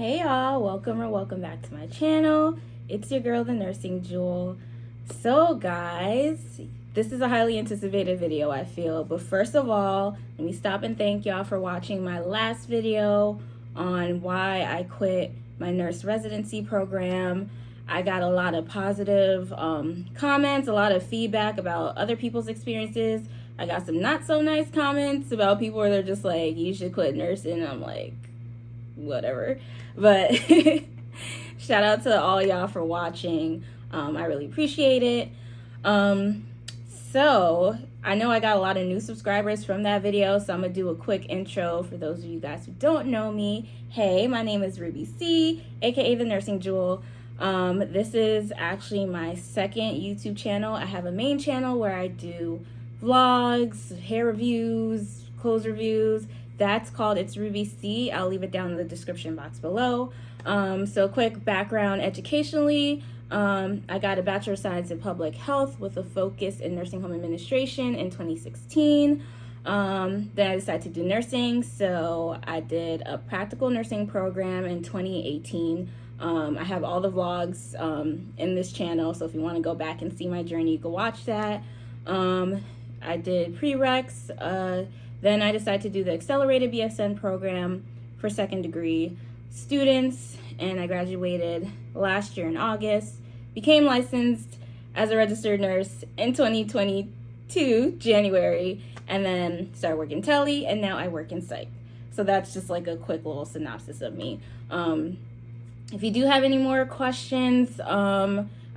Hey y'all, welcome back to my channel. It's your girl, the Nursing Jewel. So guys, this is a highly anticipated video, I feel. But first of all, let me stop and thank y'all for watching my last video on why I quit my nurse residency program. I got a lot of positive comments, a lot of feedback about other people's experiences. I got some not so nice comments about people where they're just like, you should quit nursing. I'm like, whatever. But shout out to all y'all for watching. I really appreciate it. So I know I got a lot of new subscribers from that video, so I'm gonna do a quick intro for those of you guys who don't know me. Hey, my name is RubyC, aka the Nursing Jewel. This is actually my second YouTube channel. I have a main channel where I do vlogs, hair reviews, clothes reviews. That's called ItsRubyC. I'll leave it down in the description box below. So quick background educationally, I got a Bachelor of Science in Public Health with a focus in nursing home administration in 2016. Then I decided to do nursing, so I did a practical nursing program in 2018. I have all the vlogs in this channel, so if you want to go back and see my journey, you can watch that. I did prereqs. Then I decided to do the accelerated ABSN program for second degree students, and I graduated last year in August, became licensed as a registered nurse in 2022, January, and then started working tele, and now I work in psych. So that's just like a quick little synopsis of me. If you do have any more questions,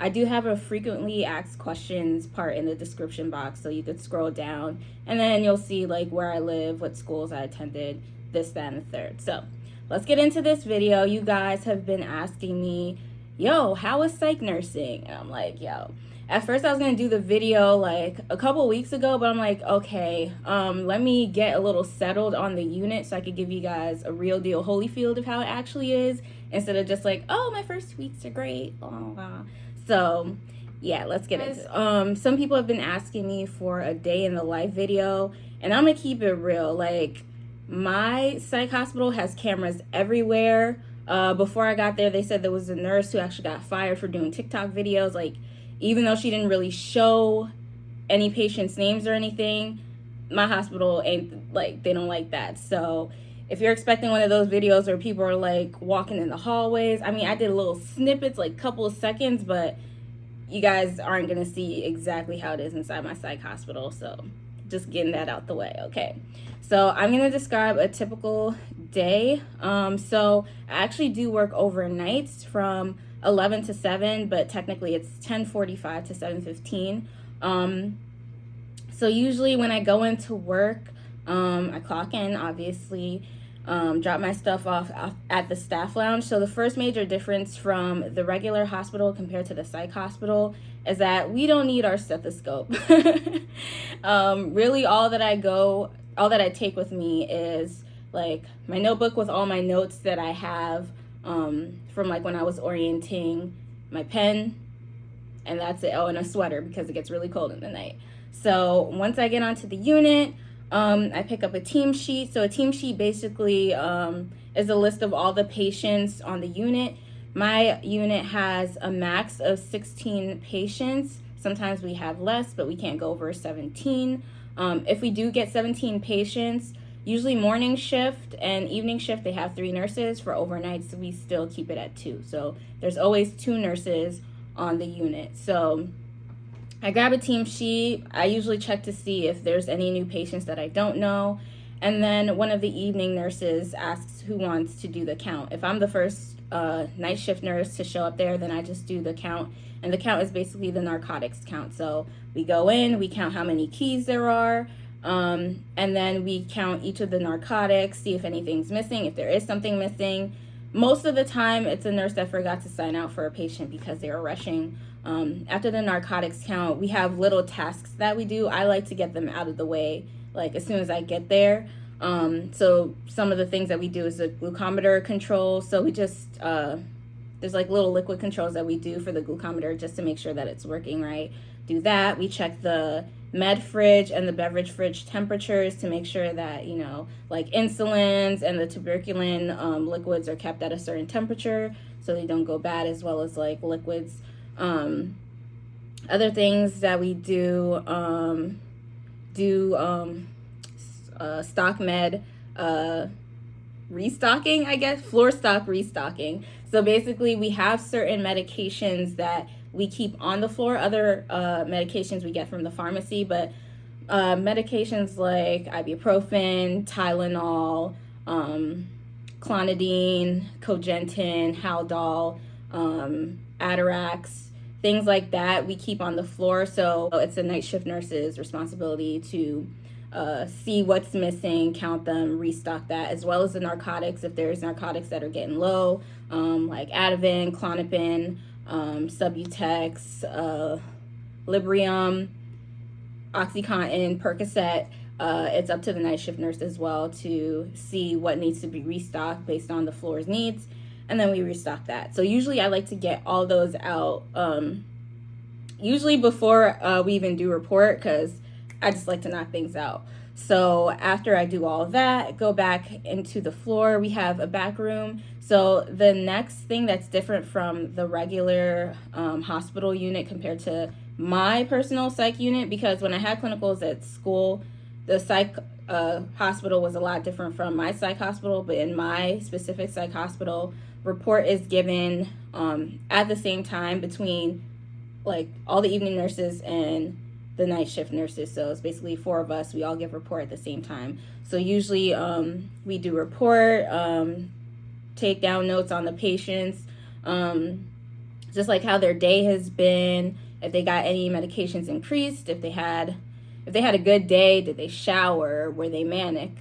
I do have a frequently asked questions part in the description box, so you could scroll down and then you'll see like where I live, what schools I attended, this, that, and the third. So let's get into this video. You guys have been asking me, yo, how is psych nursing? And I'm like, yo, at first I was gonna do the video like a couple weeks ago, but I'm like, okay, let me get a little settled on the unit so I could give you guys a real deal Holyfield of how it actually is, instead of just like, oh, my first weeks are great. Oh, so yeah, let's get into it. Some people have been asking me for a day in the life video, and I'm gonna keep it real. Like, my psych hospital has cameras everywhere. Before I got there, they said there was a nurse who actually got fired for doing TikTok videos. Like, even though she didn't really show any patients' names or anything, my hospital ain't like, they don't like that. So if you're expecting one of those videos where people are like walking in the hallways, I mean, I did little snippets, like couple of seconds, but you guys aren't gonna see exactly how it is inside my psych hospital. So just getting that out the way, okay? So I'm gonna describe a typical day. So I actually do work overnights from 11 to 7, but technically it's 10:45 to 7:15. So usually when I go into work, I clock in, obviously, drop my stuff off at the staff lounge. So the first major difference from the regular hospital compared to the psych hospital is that we don't need our stethoscope. Really all that I take with me is like my notebook with all my notes that I have from like when I was orienting, my pen, and that's it. Oh, and a sweater because it gets really cold in the night. So once I get onto the unit, I pick up a team sheet. So a team sheet basically is a list of all the patients on the unit. My unit has a max of 16 patients. Sometimes we have less, but we can't go over 17. If we do get 17 patients, usually morning shift and evening shift, they have 3 nurses. For overnights, we still keep it at 2. So there's always 2 nurses on the unit. So I grab a team sheet. I usually check to see if there's any new patients that I don't know. And then one of the evening nurses asks who wants to do the count. If I'm the first night shift nurse to show up there, then I just do the count. And the count is basically the narcotics count. So we go in, we count how many keys there are, and then we count each of the narcotics, see if anything's missing, if there is something missing. Most of the time, it's a nurse that forgot to sign out for a patient because they were rushing. After the narcotics count, we have little tasks that we do. I like to get them out of the way, like as soon as I get there. So some of the things that we do is the glucometer control. So we just, there's like little liquid controls that we do for the glucometer just to make sure that it's working right. Do that. We check the med fridge and the beverage fridge temperatures to make sure that, you know, like insulins and the tuberculin liquids are kept at a certain temperature so they don't go bad, as well as like liquids. Other things that we do, stock med restocking, I guess, floor stock restocking. So basically we have certain medications that we keep on the floor, other medications we get from the pharmacy, but medications like ibuprofen, Tylenol, clonidine, Cogentin, Haldol, Atarax, things like that we keep on the floor. So it's a night shift nurse's responsibility to see what's missing, count them, restock that, as well as the narcotics. If there's narcotics that are getting low, like Ativan, Klonopin, Subutex, Librium, OxyContin, Percocet. It's up to the night shift nurse as well to see what needs to be restocked based on the floor's needs, and then we restock that. So usually I like to get all those out usually before we even do report, because I just like to knock things out. So after I do all of that, go back into the floor. We have a back room. So the next thing that's different from the regular hospital unit compared to my personal psych unit, because when I had clinicals at school, the psych hospital was a lot different from my psych hospital. But in my specific psych hospital, report is given at the same time between like all the evening nurses and the night shift nurses. So it's basically 4 of us. We all give report at the same time. So usually we do report, take down notes on the patients, just like how their day has been, if they got any medications increased, if they had a good day, did they shower, were they manic,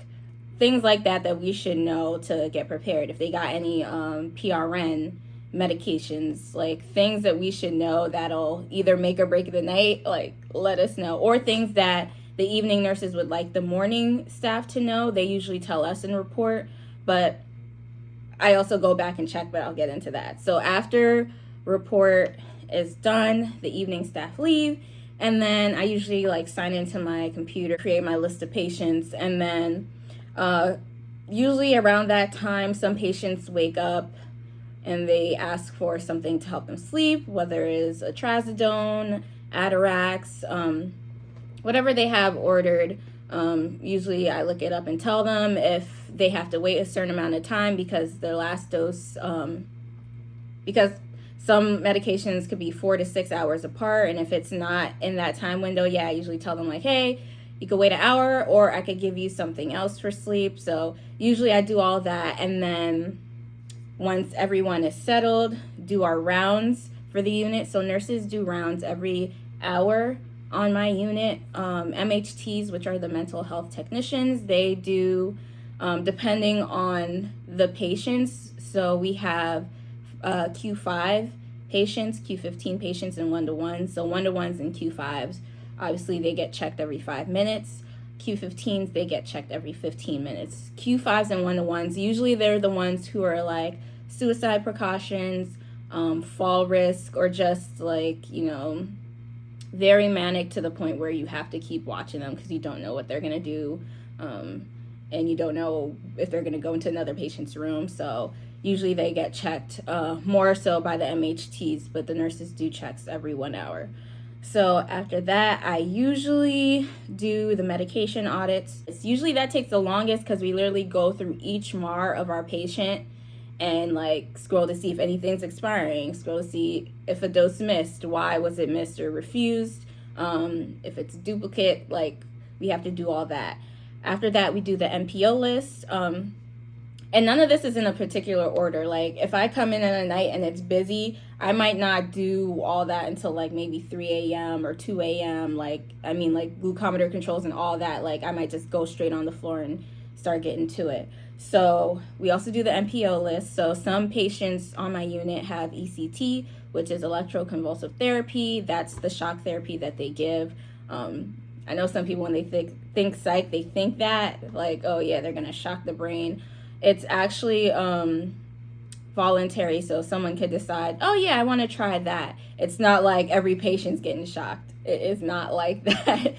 things like that we should know to get prepared. If they got any PRN medications, like things that we should know that'll either make or break the night, like let us know. Or things that the evening nurses would like the morning staff to know, they usually tell us in report, but I also go back and check, but I'll get into that. So after report is done, the evening staff leave, and then I usually like sign into my computer, create my list of patients, and then usually around that time some patients wake up and they ask for something to help them sleep, whether it's a trazodone, Atarax, whatever they have ordered. Usually I look it up and tell them if they have to wait a certain amount of time because their last dose, because some medications could be 4 to 6 hours apart, and if it's not in that time window, I usually tell them like, hey, you could wait an hour, or I could give you something else for sleep. So usually I do all that, and then once everyone is settled, do our rounds for the unit. So nurses do rounds every hour on my unit. MHTs, which are the mental health technicians, they do depending on the patients. So we have Q5 patients, Q15 patients, and 1-to-1s. So 1-to-1s and Q5s, obviously they get checked every 5 minutes. Q15s, they get checked every 15 minutes. Q5s and 1-to-1s, usually they're the ones who are like suicide precautions, fall risk, or just like, you know, very manic to the point where you have to keep watching them because you don't know what they're going to do, and you don't know if they're going to go into another patient's room. So usually they get checked more so by the MHTs, but the nurses do checks every 1 hour. So after that, I usually do the medication audits. Usually that takes the longest because we literally go through each MAR of our patient and like scroll to see if anything's expiring, scroll to see if a dose missed, why was it missed or refused, if it's duplicate, like we have to do all that. After that, we do the MPO list. And none of this is in a particular order. Like if I come in at a night and it's busy, I might not do all that until like maybe 3 a.m. or 2 a.m. Like glucometer controls and all that. Like I might just go straight on the floor and start getting to it. So we also do the MPO list. So some patients on my unit have ECT, which is electroconvulsive therapy. That's the shock therapy that they give. I know some people when they think psych, they think that like, oh yeah, they're gonna shock the brain. It's actually voluntary, so someone could decide, oh yeah, I want to try that. It's not like every patient's getting shocked. It is not like that.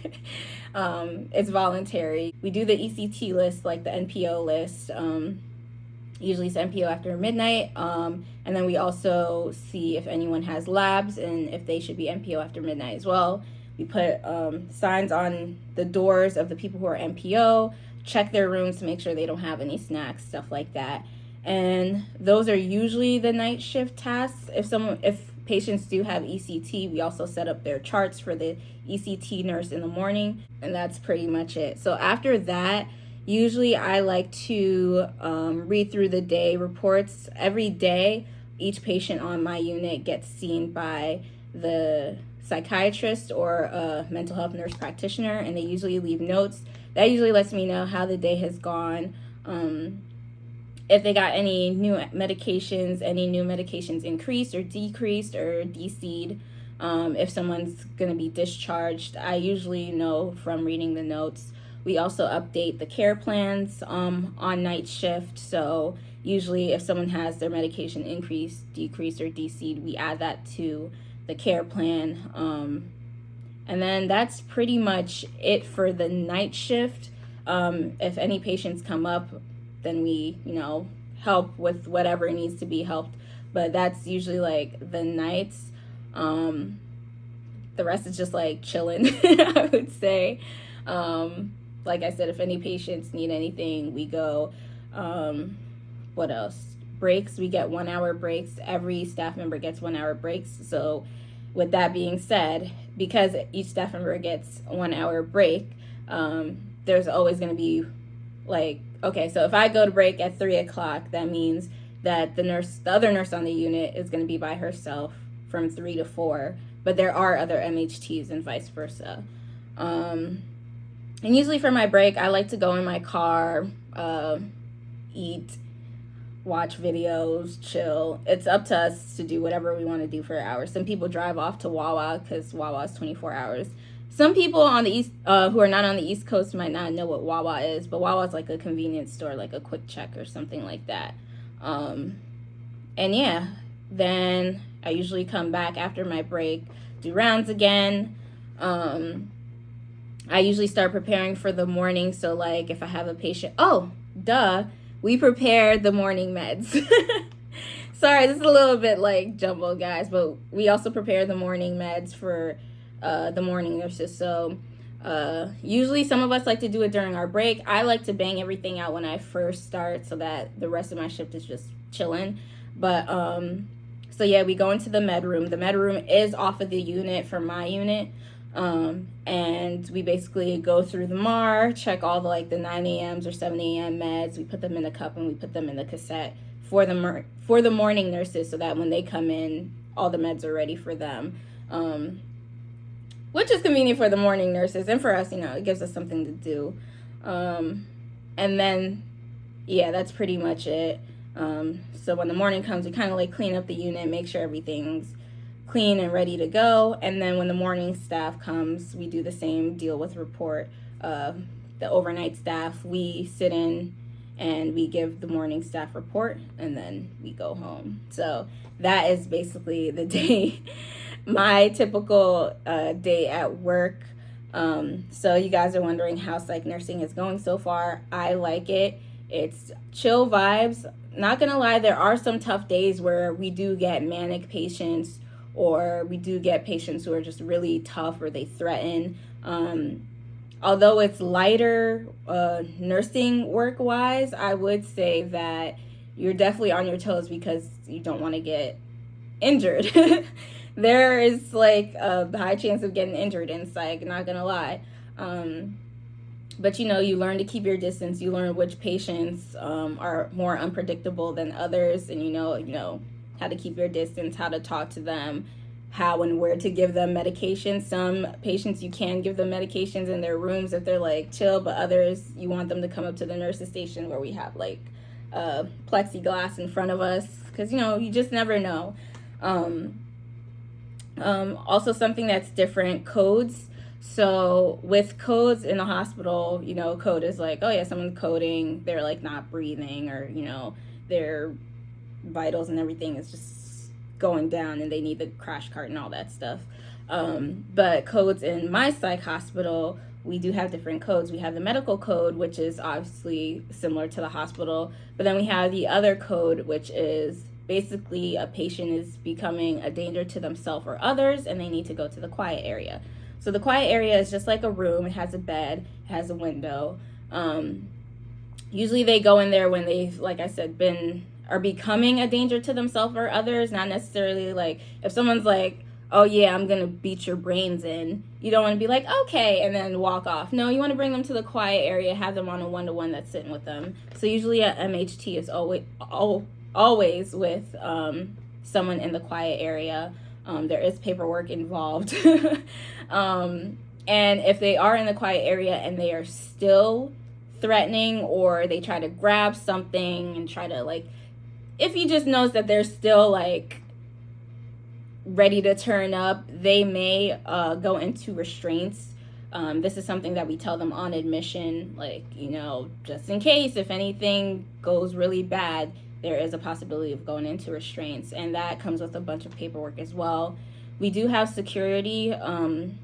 It's voluntary. We do the ECT list, like the NPO list. Usually it's NPO after midnight. And then we also see if anyone has labs and if they should be NPO after midnight as well. We put signs on the doors of the people who are NPO, check their rooms to make sure they don't have any snacks, stuff like that. And those are usually the night shift tasks. If patients do have ECT, we also set up their charts for the ECT nurse in the morning, and that's pretty much it. So after that, usually I like to read through the day reports. Every day, each patient on my unit gets seen by the psychiatrist or a mental health nurse practitioner, and they usually leave notes. That usually lets me know how the day has gone, if they got any new medications increased or decreased or DC'd, if someone's going to be discharged. I usually know from reading the notes. We also update the care plans on night shift. So usually if someone has their medication increased, decreased, or DC'd, we add that to the care plan. And then that's pretty much it for the night shift. If any patients come up, then we, help with whatever needs to be helped. But that's usually like the nights. The rest is just like chilling, I would say. Like I said, if any patients need anything, we go. What else? Breaks, we get 1 hour breaks. Every staff member gets 1 hour breaks. So with that being said, because each staff member gets 1 hour break, there's always going to be like, okay, so if I go to break at 3 o'clock, that means that the other nurse on the unit is going to be by herself from 3 to 4, but there are other MHTs and vice versa. And usually for my break, I like to go in my car, eat, watch videos, chill. It's up to us to do whatever we want to do for hours. Some people drive off to Wawa because Wawa is 24 hours. Some people on the East, who are not on the East Coast, might not know what Wawa is, but Wawa is like a convenience store, like a Quick Check or something like that. And yeah, then I usually come back after my break, do rounds again. I usually start preparing for the morning. So like if I have a patient, we prepare the morning meds. Sorry, this is a little bit like jumbo, guys, but we also prepare the morning meds for the morning nurses. So usually some of us like to do it during our break. I like to bang everything out when I first start so that the rest of my shift is just chilling. But so yeah, we go into the med room. The med room is off of the unit for my unit. And we basically go through the MAR, check all the 9 a.m.s or 7 a.m. meds. We put them in a cup and we put them in the cassette for the morning nurses so that when they come in, all the meds are ready for them. Which is convenient for the morning nurses, and for us, it gives us something to do. And then, yeah, that's pretty much it. So when the morning comes, we kind of clean up the unit, make sure everything's clean and ready to go. And then when the morning staff comes, we do the same deal with report. The overnight staff, we sit in and we give the morning staff report, and then we go home. So that is basically the day. My typical day at work. So you guys are wondering how psych nursing is going so far. I like it. It's chill vibes. Not gonna lie, there are some tough days where we do get manic patients, or we do get patients who are just really tough or they threaten. Although it's lighter nursing work-wise, I would say that you're definitely on your toes because you don't want to get injured. There is a high chance of getting injured in psych, not gonna lie. But you learn to keep your distance. You learn which patients are more unpredictable than others, and you know how to keep your distance, how to talk to them, how and where to give them medications. Some patients you can give them medications in their rooms if they're chill, but others you want them to come up to the nurse's station where we have plexiglass in front of us, because you just never know. Also something that's different, codes. So with codes in the hospital, code is oh yeah, someone's coding, they're not breathing, or their vitals and everything is just going down and they need the crash cart and all that stuff. But codes in my psych hospital, we do have different codes. We have the medical code, which is obviously similar to the hospital, but then we have the other code, which is basically a patient is becoming a danger to themselves or others, and they need to go to the quiet area. So the quiet area is just like a room. It has a bed, it has a window. Usually they go in there when they've, like I said, are becoming a danger to themselves or others, not necessarily like if someone's like, oh yeah, I'm gonna beat your brains in, you don't want to be like, okay, and then walk off. No, you want to bring them to the quiet area, have them on a one-to-one that's sitting with them. So usually a MHT is always with someone in the quiet area. There is paperwork involved. And if they are in the quiet area and they are still threatening, or they try to grab something and try to, like, if you just notice that they're still like ready to turn up, they may go into restraints. This is something that we tell them on admission, like, you know, just in case if anything goes really bad, there is a possibility of going into restraints, and that comes with a bunch of paperwork as well. We do have security in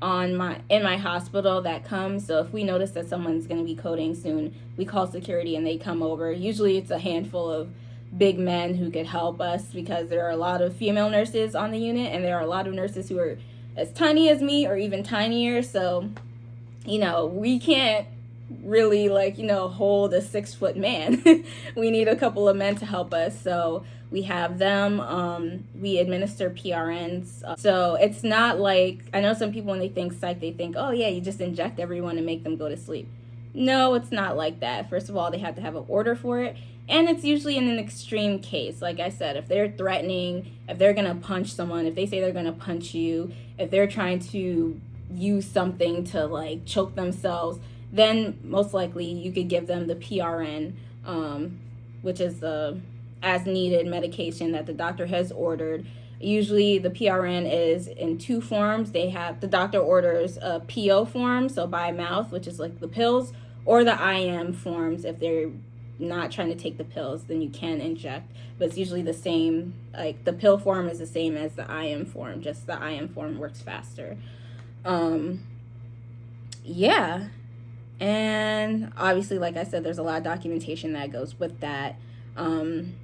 my hospital that comes, so if we notice that someone's going to be coding soon, we call security and they come over. Usually it's a handful of big men who could help us, because there are a lot of female nurses on the unit, and there are a lot of nurses who are as tiny as me or even tinier. So, you know, we can't really, like, you know, hold a 6-foot man. We need a couple of men to help us. So we have them. We administer PRNs. So it's not like, I know some people when they think psych, they think, oh yeah, you just inject everyone and make them go to sleep. No, it's not like that. First of all, they have to have an order for it. And it's usually in an extreme case. Like I said, if they're threatening, if they're going to punch someone, if they say they're going to punch you, if they're trying to use something to, like, choke themselves, then most likely you could give them the PRN, which is the as-needed medication that the doctor has ordered. Usually the PRN is in 2 forms. The doctor orders a PO form, so by mouth, which is like the pills, or the IM forms. If they're not trying to take the pills, then you can inject, but it's usually the same. Like, the pill form is the same as the IM form, just the IM form works faster. Yeah, and obviously, like I said, there's a lot of documentation that goes with that. I'm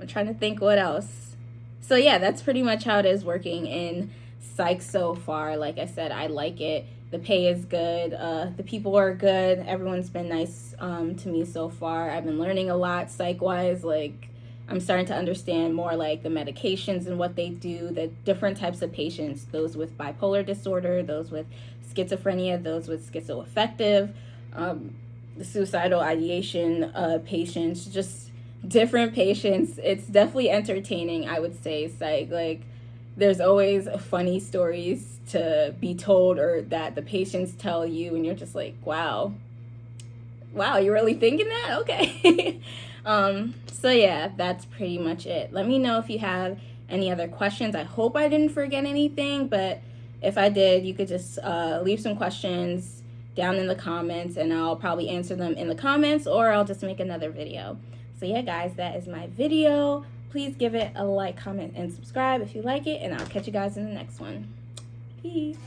trying to think what else. So yeah, that's pretty much how it is working in psych so far. Like I said, I like it. The pay is good. The people are good. Everyone's been nice to me so far. I've been learning a lot psych-wise. Like, I'm starting to understand more, like, the medications and what they do, the different types of patients, those with bipolar disorder, those with schizophrenia, those with schizoaffective, the suicidal ideation patients, just different patients. It's definitely entertaining, I would say, psych. Like, there's always funny stories to be told, or that the patients tell you, and you're just like, wow, you're really thinking that? Okay. So yeah, that's pretty much it. Let me know if you have any other questions. I hope I didn't forget anything, but if I did, you could just leave some questions down in the comments, and I'll probably answer them in the comments, or I'll just make another video. So yeah, guys, that is my video. Please give it a like, comment, and subscribe if you like it, and I'll catch you guys in the next one. Peace.